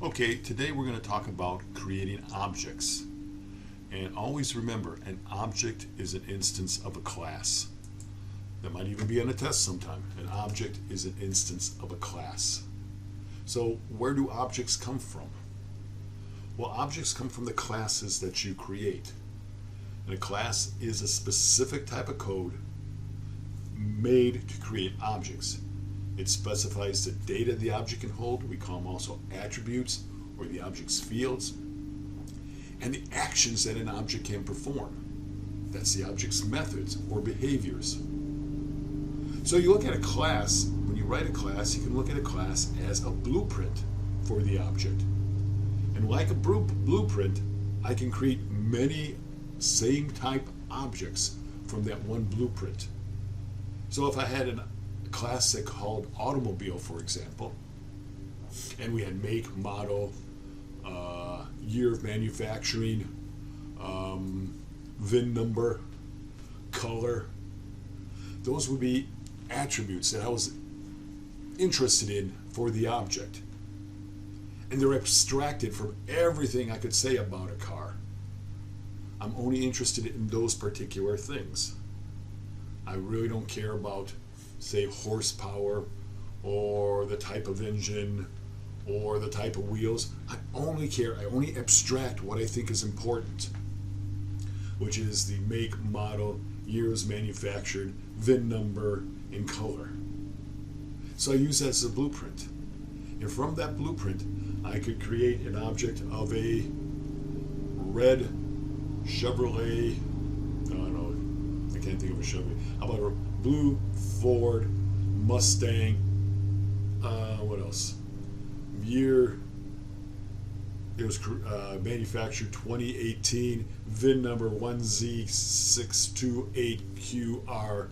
Okay, today we're going to talk about creating objects. And always remember, an object is an instance of a class. That might even be on a test sometime. An object is an instance of a class. So where do objects come from? Well, objects come from the classes that you create. And a class is a specific type of code made to create objects. It specifies the data the object can hold. We call them also attributes, or the object's fields, and the actions that an object can perform. That's the object's methods or behaviors. So you look at a class, when you write a class, you can look at a class as a blueprint for the object. And like a blueprint, I can create many same type objects from that one blueprint. So if I had a class that called automobile, for example, and we had make, model, year of manufacturing, VIN number, color, those would be attributes that I was interested in for the object. And they're abstracted from everything I could say about a car. I'm only interested in those particular things. I really don't care about, say, horsepower or the type of engine or the type of wheels. I only abstract what I think is important, which is the make, model, years manufactured, VIN number, and color. So I use that as a blueprint. And from that blueprint, I could create an object of a red Chevrolet, I can't think of a Chevrolet. How about a blue Ford Mustang, what else? Year, it was manufactured 2018, VIN number 1Z628QR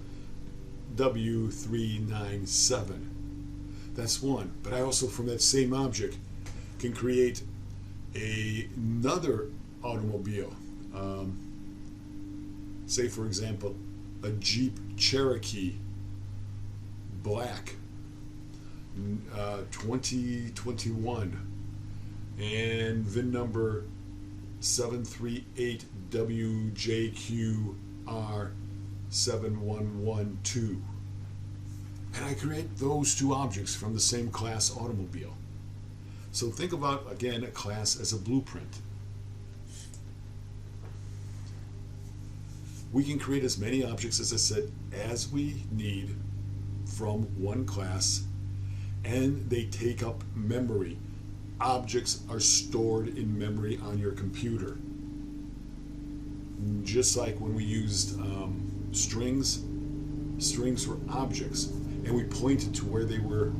W397. That's one. But I also, from that same object, can create another automobile. Say, for example, a Jeep Cherokee Black 2021 and VIN number 738WJQR7112. And I create those two objects from the same class automobile. So think about, again, a class as a blueprint. We can create as many objects, as I said, as we need from one class, and they take up memory. Objects are stored in memory on your computer. Just like when we used strings were objects, and we pointed to where they were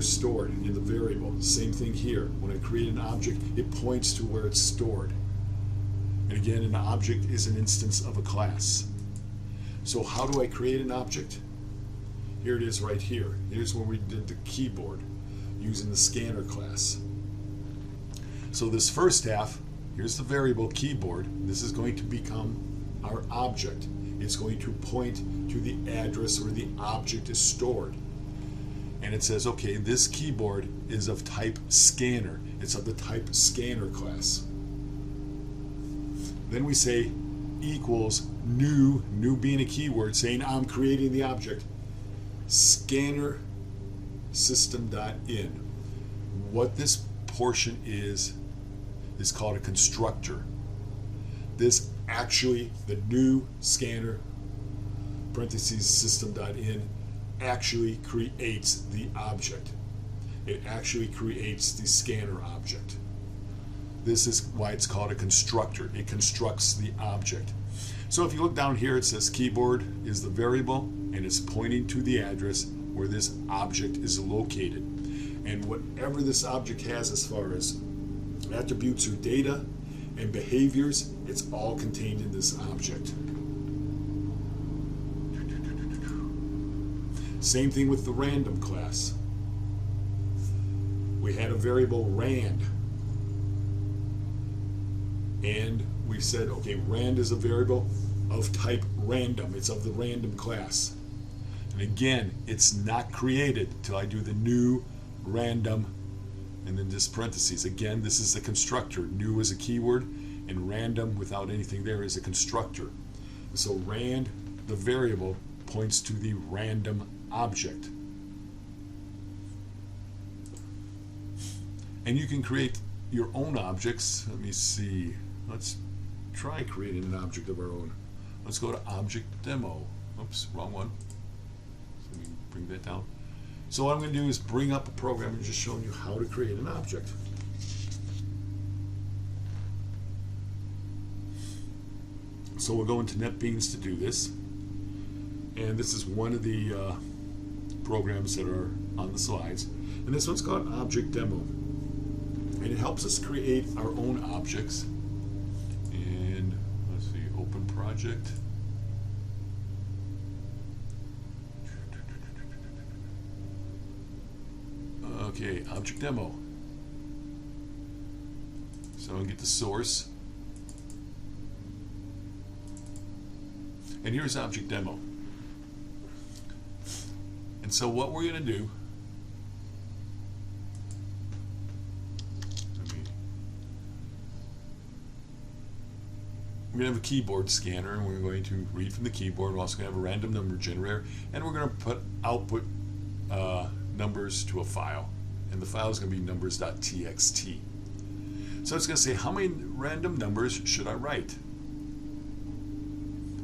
stored in the variable. Same thing here. When I create an object, it points to where it's stored. And again, an object is an instance of a class. So how do I create an object? Here it is right here. Here's where we did the keyboard using the scanner class. So this first half, here's the variable keyboard. This is going to become our object. It's going to point to the address where the object is stored. And it says, okay, this keyboard is of type scanner. It's of the type scanner class. Then we say equals new being a keyword, saying I'm creating the object, scanner system.in. What this portion is called a constructor. This actually, the new scanner, parentheses system.in, actually creates the object. It actually creates the scanner object. This is why it's called a constructor. It constructs the object. So if you look down here, it says keyboard is the variable, and it's pointing to the address where this object is located. And whatever this object has as far as attributes or data and behaviors, it's all contained in this object. Same thing with the random class. We had a variable rand. And we said, okay, rand is a variable of type random. It's of the random class. And again, it's not created till I do the new random and then this parentheses. Again, this is the constructor. New is a keyword, and random without anything there is a constructor. So rand, the variable, points to the random object. And you can create your own objects. Let me see. Let's try creating an object of our own. Let's go to Object Demo. Oops, wrong one. So let me bring that down. So what I'm going to do is bring up a program and just showing you how to create an object. So we'll go into NetBeans to do this. And this is one of the programs that are on the slides. And this one's called Object Demo. And it helps us create our own objects. And let's see, open project. Okay, Object Demo. So I'm going to get the source. And here's Object Demo. And so what we're going to do, we're going to have a keyboard scanner, and we're going to read from the keyboard. We're also going to have a random number generator, and we're going to output numbers to a file. And the file is going to be numbers.txt. So it's going to say, how many random numbers should I write?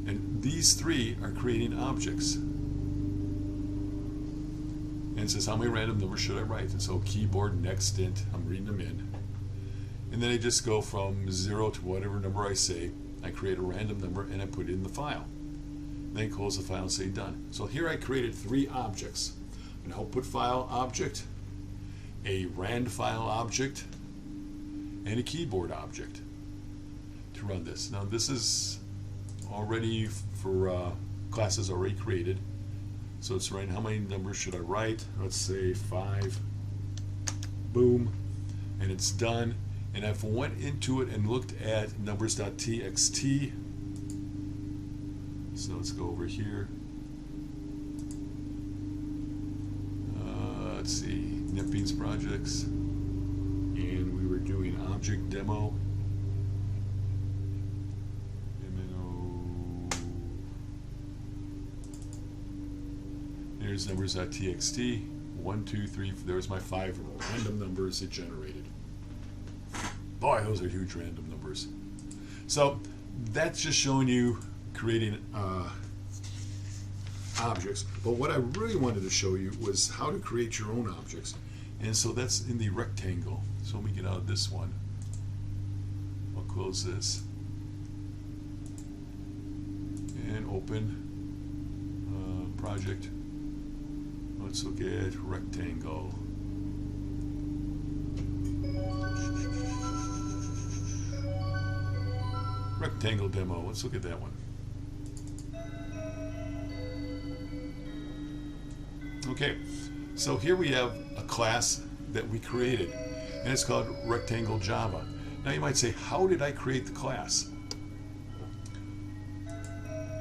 And these three are creating objects. And it says, how many random numbers should I write? And so keyboard next int, I'm reading them in. And then I just go from 0 to whatever number I say. I create a random number and I put it in the file. Then I close the file and say done. So here I created three objects. An output file object, a rand file object, and a keyboard object to run this. Now this is already for classes already created. So it's writing how many numbers should I write. Let's say 5. Boom. And it's done. And I've went into it and looked at numbers.txt. So let's go over here. Let's see, NetBeans projects. And we were doing object demo. Here's numbers.txt. 1, 2, 3. There's my 5 random numbers it generated. Boy, those are huge random numbers. So that's just showing you creating objects. But what I really wanted to show you was how to create your own objects. And so that's in the rectangle. So let me get out of this one. I'll close this. And open project. Let's look at rectangle. Rectangle demo. Let's look at that one. Okay, so here we have a class that we created, and it's called Rectangle Java. Now you might say, how did I create the class?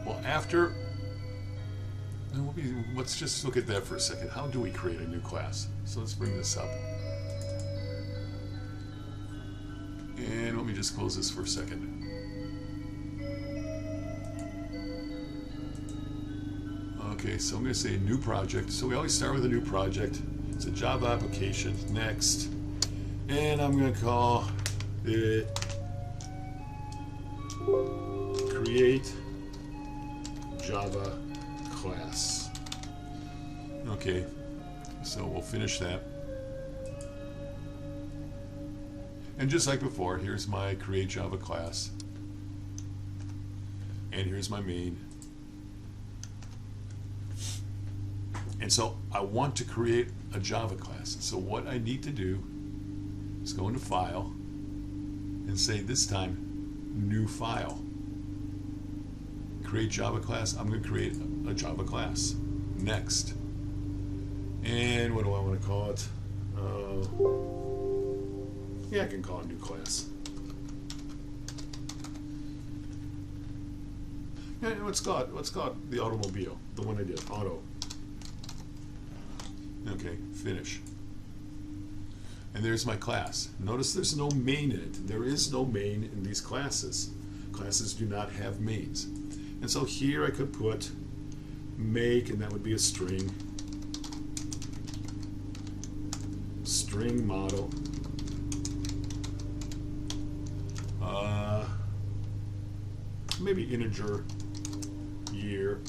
Well, let's just look at that for a second. How do we create a new class? So let's bring this up. And let me just close this for a second. Okay, so I'm going to say new project. So we always start with a new project. It's a Java application. Next. And I'm going to call it Create Java Class. Okay, so we'll finish that. And just like before, here's my Create Java Class. And here's my main. And so I want to create a Java class. So what I need to do is go into File and say this time, New File. Create Java class. I'm going to create a Java class. Next. And what do I want to call it? Yeah, I can call it new class. Yeah, let's call it the automobile. The one I did, auto. Okay, finish. And there's my class. Notice there's no main in it. There is no main in these classes. Classes do not have mains. And so here I could put make, and that would be a string. String model. Maybe integer year.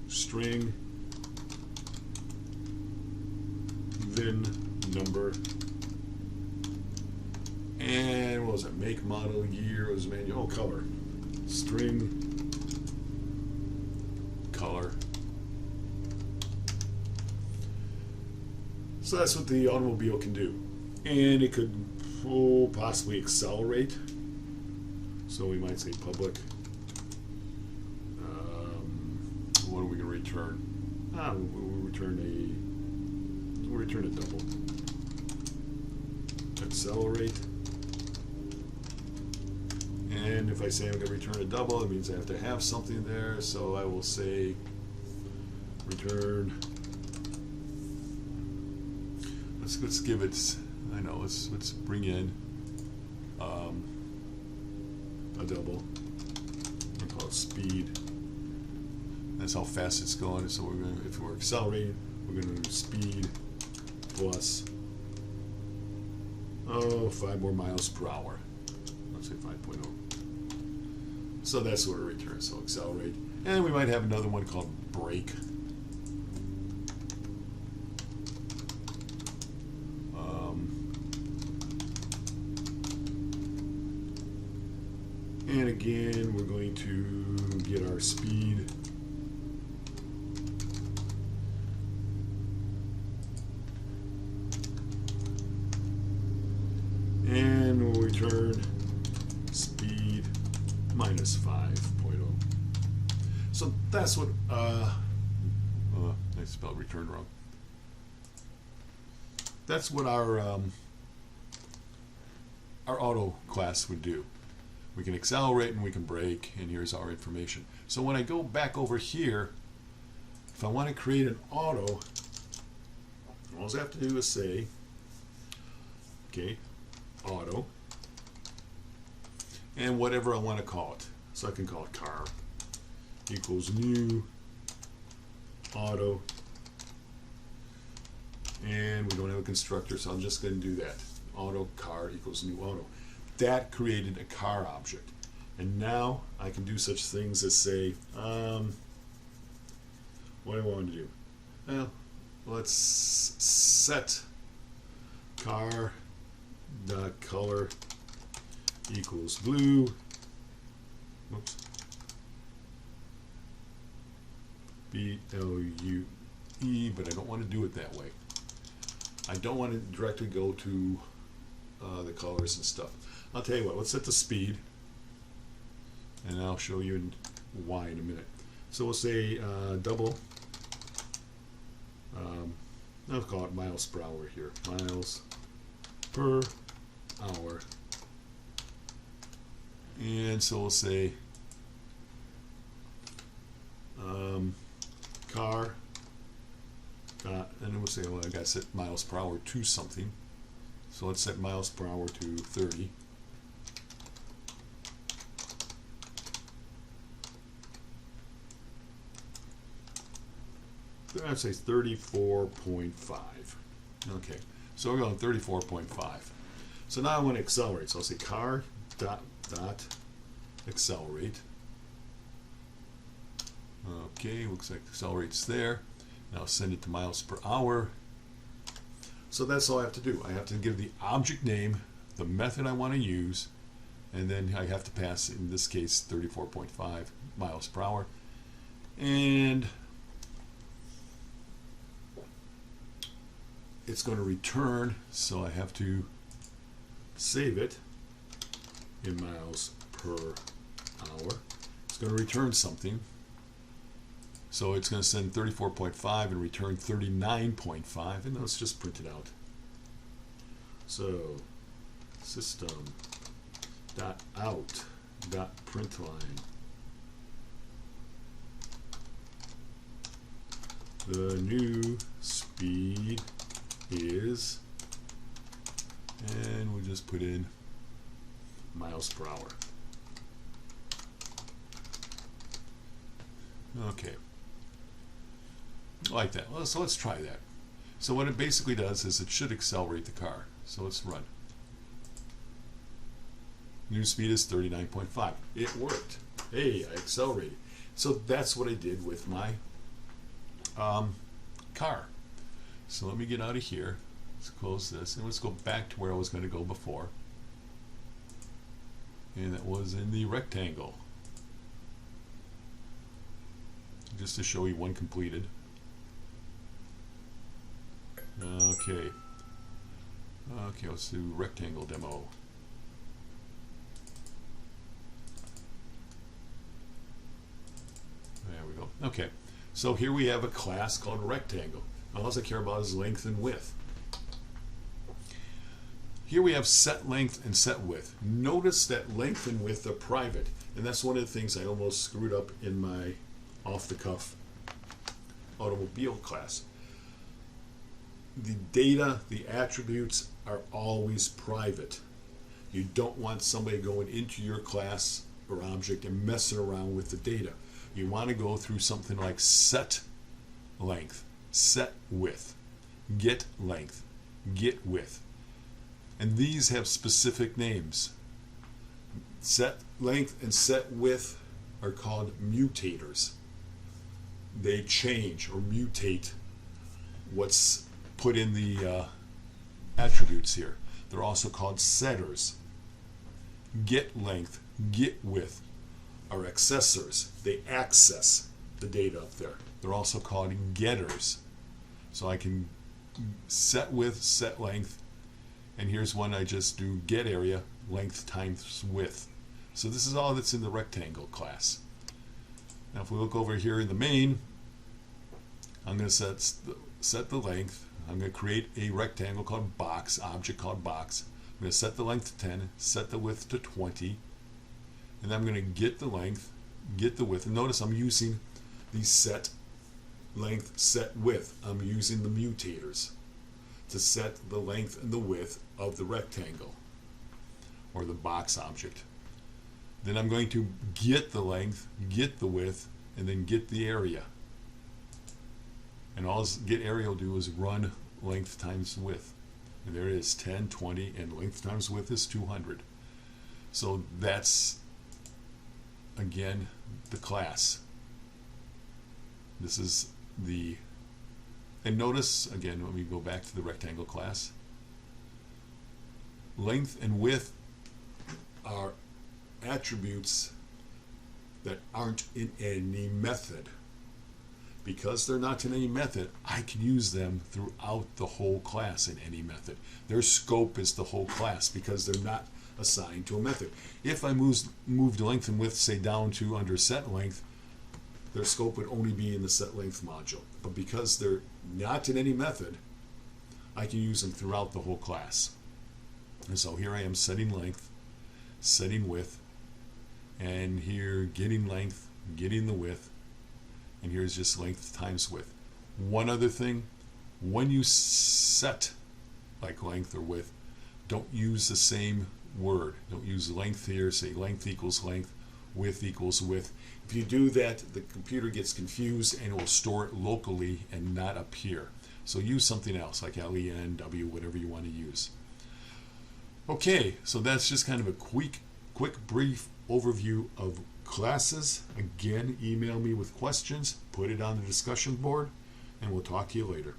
String VIN number. And what was it? Make, model, year, was manual. Oh, color. String color. So that's what the automobile can do. And it could possibly accelerate. So we might say public. What are we going to return? We'll return a double. Accelerate. And if I say I'm going to return a double, it means I have to have something there. So I will say return. Let's give it. I know. Let's bring in a double. We'll call it speed. That's how fast it's going. So we're going. If we're accelerating, we're going to do speed plus 5 more miles per hour. Let's say 5.0. So that's what it returns. So accelerate, and we might have another one called brake. And again, we're going to get our speed. And we'll return speed minus 5.0. So that's what, I spelled return wrong. That's what our auto class would do. We can accelerate and we can brake, and here's our information. So when I go back over here, if I want to create an auto, all I have to do is say, okay, auto, and whatever I want to call it. So I can call it car equals new auto, and we don't have a constructor, so I'm just going to do that. Auto car equals new auto. That created a car object, and now I can do such things as say, what do I want to do? Well, let's set car dot color equals blue. Whoops. BLUE, but I don't want to do it that way. I don't want to directly go to the colors and stuff. I'll tell you what, let's set the speed, and I'll show you why in a minute. So we'll say double, I'll call it miles per hour here, miles per hour, and so we'll say car, and then we'll say, well, I got to set miles per hour to something. So let's set miles per hour to 30. I'd say 34.5. Okay, so we're going 34.5. So now I want to accelerate. So I'll say car dot accelerate. Okay, looks like accelerates there. Now send it to miles per hour. So that's all I have to do. I have to give the object name, the method I want to use, and then I have to pass, in this case, 34.5 miles per hour. And it's going to return, so I have to save it in miles per hour. It's going to return something. So it's going to send 34.5 and return 39.5, and let's just print it out. So system dot out dot println the new speed is, and we'll just put in miles per hour. Okay, like that. Well, so let's try that. So what it basically does is it should accelerate the car. So let's run. New speed is 39.5. It worked. Hey, I accelerated. So that's what I did with my car. So let me get out of here. Let's close this and let's go back to where I was going to go before. And that was in the rectangle. Just to show you one completed. Okay. Okay, let's do rectangle demo. There we go. Okay, so here we have a class called rectangle. Now all I care about is length and width. Here we have set length and set width. Notice that length and width are private, and that's one of the things I almost screwed up in my off-the-cuff automobile class. The data, the attributes are always private. You don't want somebody going into your class or object and messing around with the data. You want to go through something like set length, set width, get length, get width. And these have specific names. Set length and set width are called mutators. They change or mutate what's put in the attributes here. They're also called setters. Get length, get width are accessors. They access the data up there. They're also called getters. So I can set width, set length, and here's one I just do get area, length times width. So this is all that's in the rectangle class. Now if we look over here in the main, I'm going to set the length. I'm going to create a rectangle called box, object called box. I'm going to set the length to 10, set the width to 20, and I'm going to get the length, get the width. And notice I'm using the set length, set width. I'm using the mutators to set the length and the width of the rectangle or the box object. Then I'm going to get the length, get the width, and then get the area. And all this get area will do is run length times width. And there it is, 10, 20, and length times width is 200. So that's, again, the class. This is the, and notice, again, when we go back to the rectangle class, length and width are attributes that aren't in any method. Because they're not in any method, I can use them throughout the whole class in any method. Their scope is the whole class because they're not assigned to a method. If I moved length and width, say, down to under set length, their scope would only be in the set length module. But because they're not in any method, I can use them throughout the whole class. And so here I am setting length, setting width, and here getting length, getting the width, and here's just length times width. One other thing, when you set like length or width, don't use the same word. Don't use length here, say length equals length, width equals width. If you do that, the computer gets confused and it will store it locally and not up here. So use something else like LEN, W, whatever you want to use. Okay, so that's just kind of a quick brief overview of classes. Again, email me with questions, put it on the discussion board, and we'll talk to you later.